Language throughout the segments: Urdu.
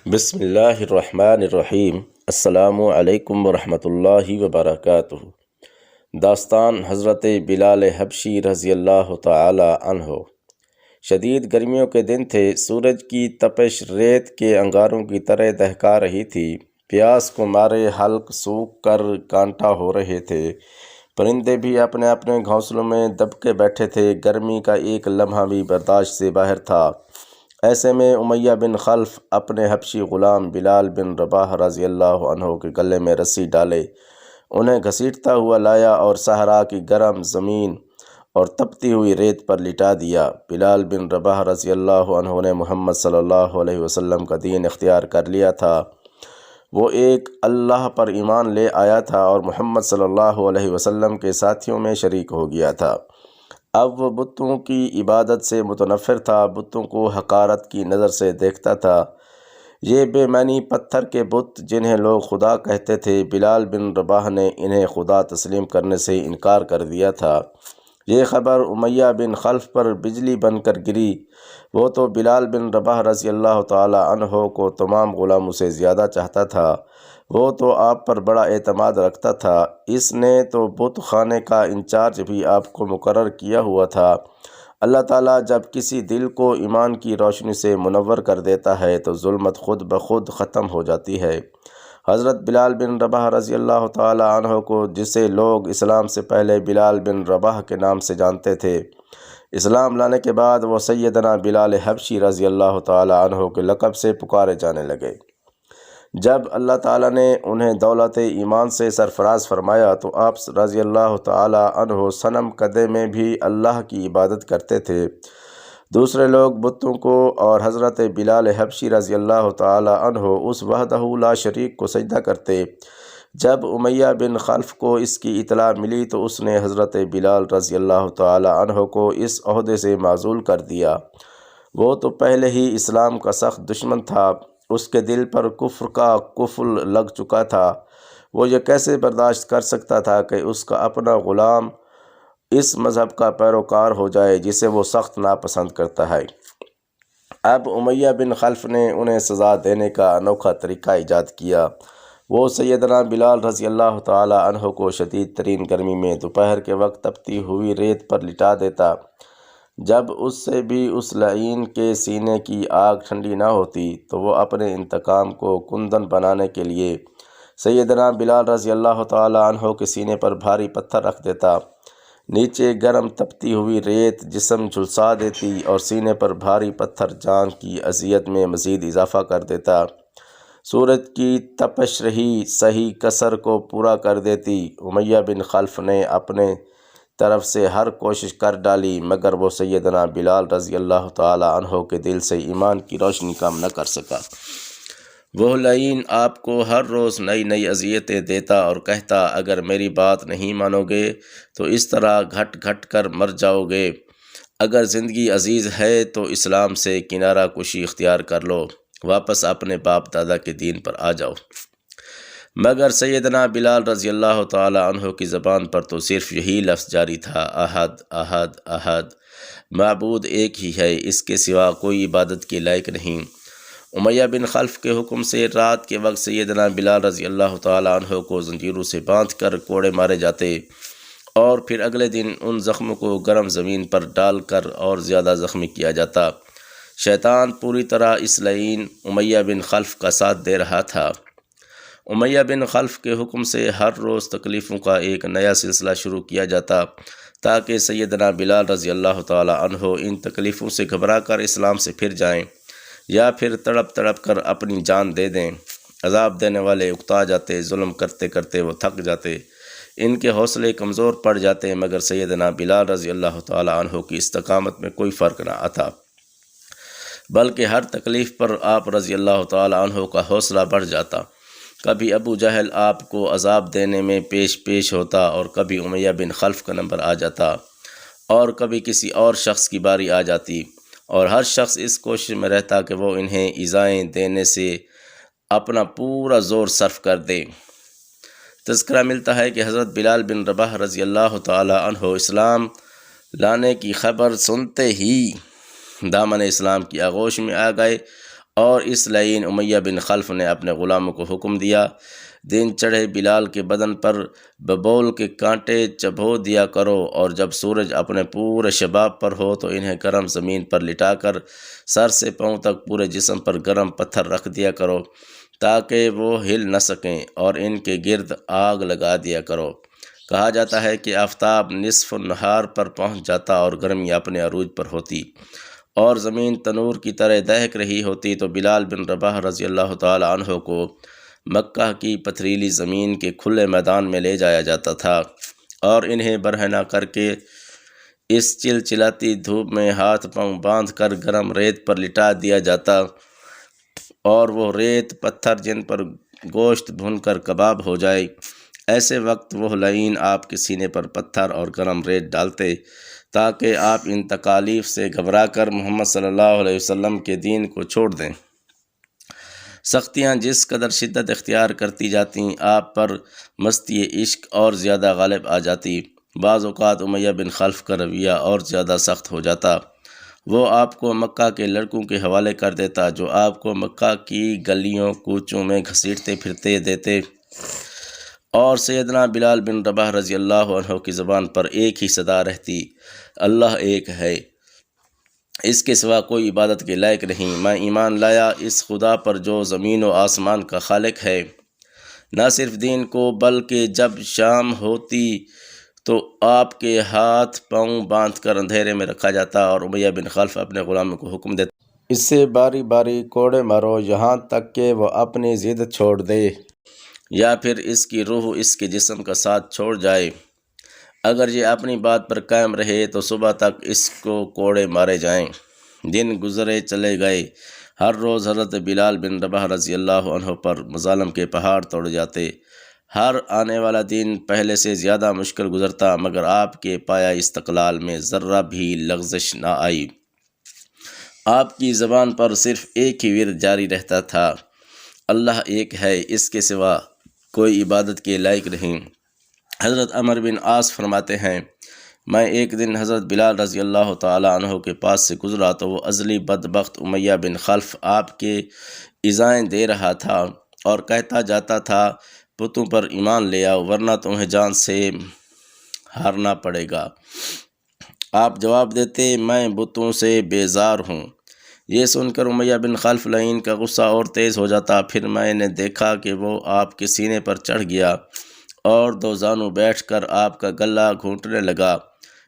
بسم اللہ الرحمن الرحیم۔ السلام علیکم ورحمۃ اللہ وبرکاتہ۔ داستان حضرت بلال حبشی رضی اللہ تعالی عنہ۔ شدید گرمیوں کے دن تھے، سورج کی تپش ریت کے انگاروں کی طرح دہکا رہی تھی، پیاس کو مارے حلق سوکھ کر کانٹا ہو رہے تھے، پرندے بھی اپنے اپنے گھونسلوں میں دب کے بیٹھے تھے، گرمی کا ایک لمحہ بھی برداشت سے باہر تھا۔ ایسے میں امیہ بن خلف اپنے حبشی غلام بلال بن رباح رضی اللہ عنہ کے گلے میں رسی ڈالے، انہیں گھسیٹتا ہوا لایا اور صحرا کی گرم زمین اور تپتی ہوئی ریت پر لٹا دیا۔ بلال بن رباح رضی اللہ عنہ نے محمد صلی اللہ علیہ وسلم کا دین اختیار کر لیا تھا، وہ ایک اللہ پر ایمان لے آیا تھا اور محمد صلی اللہ علیہ وسلم کے ساتھیوں میں شریک ہو گیا تھا۔ اب وہ بتوں کی عبادت سے متنفر تھا، بتوں کو حقارت کی نظر سے دیکھتا تھا۔ یہ بے معنی پتھر کے بت جنہیں لوگ خدا کہتے تھے، بلال بن رباح نے انہیں خدا تسلیم کرنے سے انکار کر دیا تھا۔ یہ خبر امیہ بن خلف پر بجلی بن کر گری، وہ تو بلال بن رباح رضی اللہ تعالی عنہ کو تمام غلاموں سے زیادہ چاہتا تھا، وہ تو آپ پر بڑا اعتماد رکھتا تھا، اس نے تو بت خانے کا انچارج بھی آپ کو مقرر کیا ہوا تھا۔ اللہ تعالیٰ جب کسی دل کو ایمان کی روشنی سے منور کر دیتا ہے تو ظلمت خود بخود ختم ہو جاتی ہے۔ حضرت بلال بن رباح رضی اللہ تعالی عنہ کو، جسے لوگ اسلام سے پہلے بلال بن رباح کے نام سے جانتے تھے، اسلام لانے کے بعد وہ سیدنا بلال حبشی رضی اللہ تعالی عنہ کے لقب سے پکارے جانے لگے۔ جب اللہ تعالیٰ نے انہیں دولت ایمان سے سرفراز فرمایا تو آپ رضی اللہ تعالی عنہ صنم کدے میں بھی اللہ کی عبادت کرتے تھے، دوسرے لوگ بتوں کو، اور حضرت بلال حبشی رضی اللہ تعالی عنہ اس وحدہ لا شریک کو سجدہ کرتے۔ جب امیہ بن خلف کو اس کی اطلاع ملی تو اس نے حضرت بلال رضی اللہ تعالی عنہ کو اس عہدے سے معزول کر دیا، وہ تو پہلے ہی اسلام کا سخت دشمن تھا، اس کے دل پر کفر کا قفل لگ چکا تھا، وہ یہ کیسے برداشت کر سکتا تھا کہ اس کا اپنا غلام اس مذہب کا پیروکار ہو جائے جسے وہ سخت ناپسند کرتا ہے۔ اب امیہ بن خلف نے انہیں سزا دینے کا انوکھا طریقہ ایجاد کیا، وہ سیدنا بلال رضی اللہ تعالی عنہ کو شدید ترین گرمی میں دوپہر کے وقت تپتی ہوئی ریت پر لٹا دیتا۔ جب اس سے بھی اس لعین کے سینے کی آگ ٹھنڈی نہ ہوتی تو وہ اپنے انتقام کو کندن بنانے کے لیے سیدنا بلال رضی اللہ تعالی عنہ کے سینے پر بھاری پتھر رکھ دیتا، نیچے گرم تپتی ہوئی ریت جسم جھلسا دیتی اور سینے پر بھاری پتھر جان کی اذیت میں مزید اضافہ کر دیتا، سورج کی تپش رہی صحیح کسر کو پورا کر دیتی۔ امیہ بن خلف نے اپنے طرف سے ہر کوشش کر ڈالی مگر وہ سیدنا بلال رضی اللہ تعالی عنہ کے دل سے ایمان کی روشنی کم نہ کر سکا۔ وہ لعین آپ کو ہر روز نئی نئی اذیتیں دیتا اور کہتا، اگر میری بات نہیں مانو گے تو اس طرح گھٹ گھٹ کر مر جاؤ گے، اگر زندگی عزیز ہے تو اسلام سے کنارہ کشی اختیار کر لو، واپس اپنے باپ دادا کے دین پر آ جاؤ۔ مگر سیدنا بلال رضی اللہ تعالی عنہ کی زبان پر تو صرف یہی لفظ جاری تھا، احد احد احد، معبود ایک ہی ہے، اس کے سوا کوئی عبادت کے لائق نہیں۔ امیہ بن خلف کے حکم سے رات کے وقت سیدنا بلال رضی اللہ تعالی عنہ کو زنجیروں سے باندھ کر کوڑے مارے جاتے اور پھر اگلے دن ان زخموں کو گرم زمین پر ڈال کر اور زیادہ زخمی کیا جاتا۔ شیطان پوری طرح اس لعین امیہ بن خلف کا ساتھ دے رہا تھا۔ امیہ بن خلف کے حکم سے ہر روز تکلیفوں کا ایک نیا سلسلہ شروع کیا جاتا تاکہ سیدنا بلال رضی اللہ تعالی عنہ ان تکلیفوں سے گھبرا کر اسلام سے پھر جائیں یا پھر تڑپ تڑپ کر اپنی جان دے دیں۔ عذاب دینے والے اکتا جاتے، ظلم کرتے کرتے وہ تھک جاتے، ان کے حوصلے کمزور پڑ جاتے، مگر سیدنا بلال رضی اللہ تعالی عنہ کی استقامت میں کوئی فرق نہ آتا، بلکہ ہر تکلیف پر آپ رضی اللہ تعالی عنہ کا حوصلہ بڑھ جاتا۔ کبھی ابو جہل آپ کو عذاب دینے میں پیش ہوتا اور کبھی امیہ بن خلف کا نمبر آ جاتا اور کبھی کسی اور شخص کی باری آ جاتی، اور ہر شخص اس کوشش میں رہتا کہ وہ انہیں ایذائیں دینے سے اپنا پورا زور صرف کر دے۔ تذکرہ ملتا ہے کہ حضرت بلال بن رباح رضی اللہ تعالی عنہ اسلام لانے کی خبر سنتے ہی دامن اسلام کی آغوش میں آ گئے اور اس لعین امیہ بن خلف نے اپنے غلاموں کو حکم دیا، دن چڑھے بلال کے بدن پر ببول کے کانٹے چبھو دیا کرو، اور جب سورج اپنے پورے شباب پر ہو تو انہیں گرم زمین پر لٹا کر سر سے پاؤں تک پورے جسم پر گرم پتھر رکھ دیا کرو تاکہ وہ ہل نہ سکیں، اور ان کے گرد آگ لگا دیا کرو۔ کہا جاتا ہے کہ آفتاب نصف النہار پر پہنچ جاتا اور گرمی اپنے عروج پر ہوتی اور زمین تنور کی طرح دہک رہی ہوتی تو بلال بن رباح رضی اللہ تعالی عنہ کو مکہ کی پتھریلی زمین کے کھلے میدان میں لے جایا جاتا تھا اور انہیں برہنہ کر کے اس چلچلاتی دھوپ میں ہاتھ پاؤں باندھ کر گرم ریت پر لٹا دیا جاتا، اور وہ ریت پتھر جن پر گوشت بھن کر کباب ہو جائے، ایسے وقت وہ لعین آپ کے سینے پر پتھر اور گرم ریت ڈالتے تاکہ آپ ان تکالیف سے گھبرا کر محمد صلی اللہ علیہ وسلم کے دین کو چھوڑ دیں۔ سختیاں جس قدر شدت اختیار کرتی جاتیں، آپ پر مستی عشق اور زیادہ غالب آ جاتی۔ بعض اوقات امیہ بن خلف کا رویہ اور زیادہ سخت ہو جاتا، وہ آپ کو مکہ کے لڑکوں کے حوالے کر دیتا جو آپ کو مکہ کی گلیوں کوچوں میں گھسیٹتے پھرتے دیتے، اور سیدنا بلال بن رباح رضی اللہ عنہ کی زبان پر ایک ہی صدا رہتی، اللہ ایک ہے، اس کے سوا کوئی عبادت کے لائق نہیں، میں ایمان لایا اس خدا پر جو زمین و آسمان کا خالق ہے۔ نہ صرف دین کو بلکہ جب شام ہوتی تو آپ کے ہاتھ پاؤں باندھ کر اندھیرے میں رکھا جاتا اور امیہ بن خلف اپنے غلاموں کو حکم دیتا، اس سے باری باری کوڑے مارو یہاں تک کہ وہ اپنی ضد چھوڑ دے یا پھر اس کی روح اس کے جسم کا ساتھ چھوڑ جائے۔ اگر یہ اپنی بات پر قائم رہے تو صبح تک اس کو کوڑے مارے جائیں۔ دن گزرے چلے گئے، ہر روز حضرت بلال بن رباح رضی اللہ عنہ پر مظالم کے پہاڑ توڑ جاتے، ہر آنے والا دن پہلے سے زیادہ مشکل گزرتا، مگر آپ کے پایا استقلال میں ذرہ بھی لغزش نہ آئی۔ آپ کی زبان پر صرف ایک ہی ورد جاری رہتا تھا، اللہ ایک ہے، اس کے سوا کوئی عبادت کے لائق نہیں۔ حضرت عمر بن عاص فرماتے ہیں، میں ایک دن حضرت بلال رضی اللہ تعالی عنہ کے پاس سے گزرا تو وہ ازلی بدبخت امیہ بن خلف آپ کے ایذائیں دے رہا تھا اور کہتا جاتا تھا، بتوں پر ایمان لے آؤ ورنہ تمہیں جان سے ہارنا پڑے گا۔ آپ جواب دیتے، میں بتوں سے بیزار ہوں۔ یہ سن کر امیہ بن خلف لعین کا غصہ اور تیز ہو جاتا، پھر میں نے دیکھا کہ وہ آپ کے سینے پر چڑھ گیا اور دو زانو بیٹھ کر آپ کا گلا گھونٹنے لگا،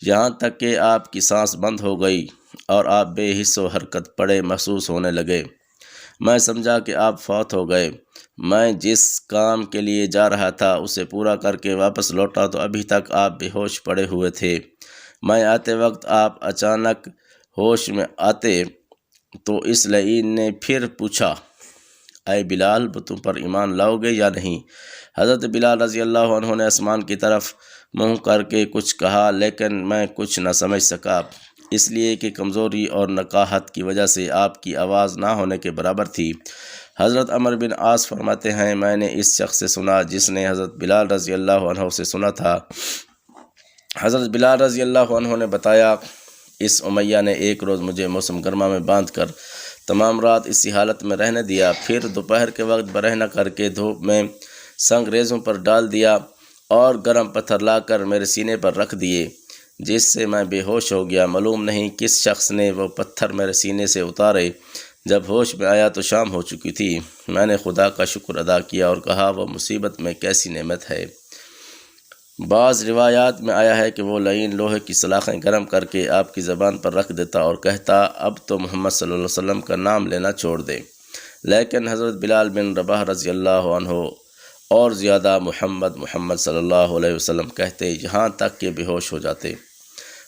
یہاں تک کہ آپ کی سانس بند ہو گئی اور آپ بے حس و حرکت پڑے محسوس ہونے لگے۔ میں سمجھا کہ آپ فوت ہو گئے۔ میں جس کام کے لیے جا رہا تھا اسے پورا کر کے واپس لوٹا تو ابھی تک آپ بے ہوش پڑے ہوئے تھے۔ میں آتے وقت آپ اچانک ہوش میں آتے تو اس لعین نے پھر پوچھا، اے بلال، بتوں پر ایمان لاؤ گے یا نہیں؟ حضرت بلال رضی اللہ عنہ نے آسمان کی طرف منہ کر کے کچھ کہا، لیکن میں کچھ نہ سمجھ سکا، اس لیے کہ کمزوری اور نقاہت کی وجہ سے آپ کی آواز نہ ہونے کے برابر تھی۔ حضرت عمر بن عاص فرماتے ہیں، میں نے اس شخص سے سنا جس نے حضرت بلال رضی اللہ عنہ سے سنا تھا۔ حضرت بلال رضی اللہ عنہ نے بتایا، اس امیہ نے ایک روز مجھے موسم گرما میں باندھ کر تمام رات اسی حالت میں رہنے دیا، پھر دوپہر کے وقت برہنہ کر کے دھوپ میں سنگ ریزوں پر ڈال دیا اور گرم پتھر لا کر میرے سینے پر رکھ دیے، جس سے میں بے ہوش ہو گیا۔ معلوم نہیں کس شخص نے وہ پتھر میرے سینے سے اتارے۔ جب ہوش میں آیا تو شام ہو چکی تھی۔ میں نے خدا کا شکر ادا کیا اور کہا، وہ مصیبت میں کیسی نعمت ہے۔ بعض روایات میں آیا ہے کہ وہ لعین لوہے کی سلاخیں گرم کر کے آپ کی زبان پر رکھ دیتا اور کہتا، اب تو محمد صلی اللہ علیہ وسلم کا نام لینا چھوڑ دے، لیکن حضرت بلال بن رباح رضی اللہ عنہ اور زیادہ محمد صلی اللہ علیہ وسلم کہتے، یہاں تک کہ بے ہوش ہو جاتے۔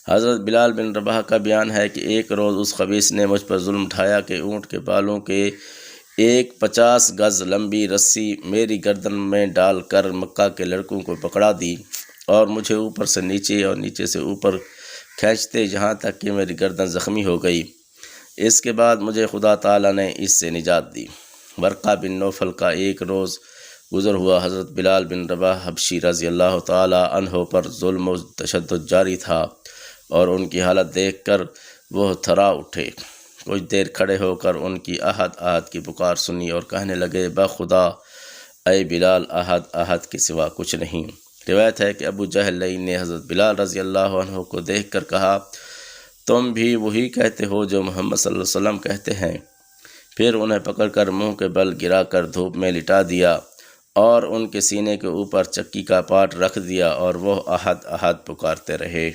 حضرت بلال بن رباح کا بیان ہے کہ ایک روز اس خبیث نے مجھ پر ظلم اٹھایا کہ اونٹ کے بالوں کے ایک 50 گز لمبی رسی میری گردن میں ڈال کر مکہ کے لڑکوں کو پکڑا دی اور مجھے اوپر سے نیچے اور نیچے سے اوپر کھینچتے یہاں تک کہ میری گردن زخمی ہو گئی۔ اس کے بعد مجھے خدا تعالیٰ نے اس سے نجات دی۔ ورقہ بن نوفل کا ایک روز گزر ہوا، حضرت بلال بن رباح حبشی رضی اللہ تعالیٰ عنہ پر ظلم و تشدد جاری تھا اور ان کی حالت دیکھ کر وہ تھرا اٹھے، کچھ دیر کھڑے ہو کر ان کی احد احد کی پکار سنی اور کہنے لگے بخدا اے بلال احد احد کے سوا کچھ نہیں۔ روایت ہے کہ ابو جہل لعین نے حضرت بلال رضی اللہ عنہ کو دیکھ کر کہا تم بھی وہی کہتے ہو جو محمد صلی اللہ علیہ وسلم کہتے ہیں؟ پھر انہیں پکڑ کر منہ کے بل گرا کر دھوپ میں لٹا دیا اور ان کے سینے کے اوپر چکی کا پاٹ رکھ دیا اور وہ احد احد پکارتے رہے۔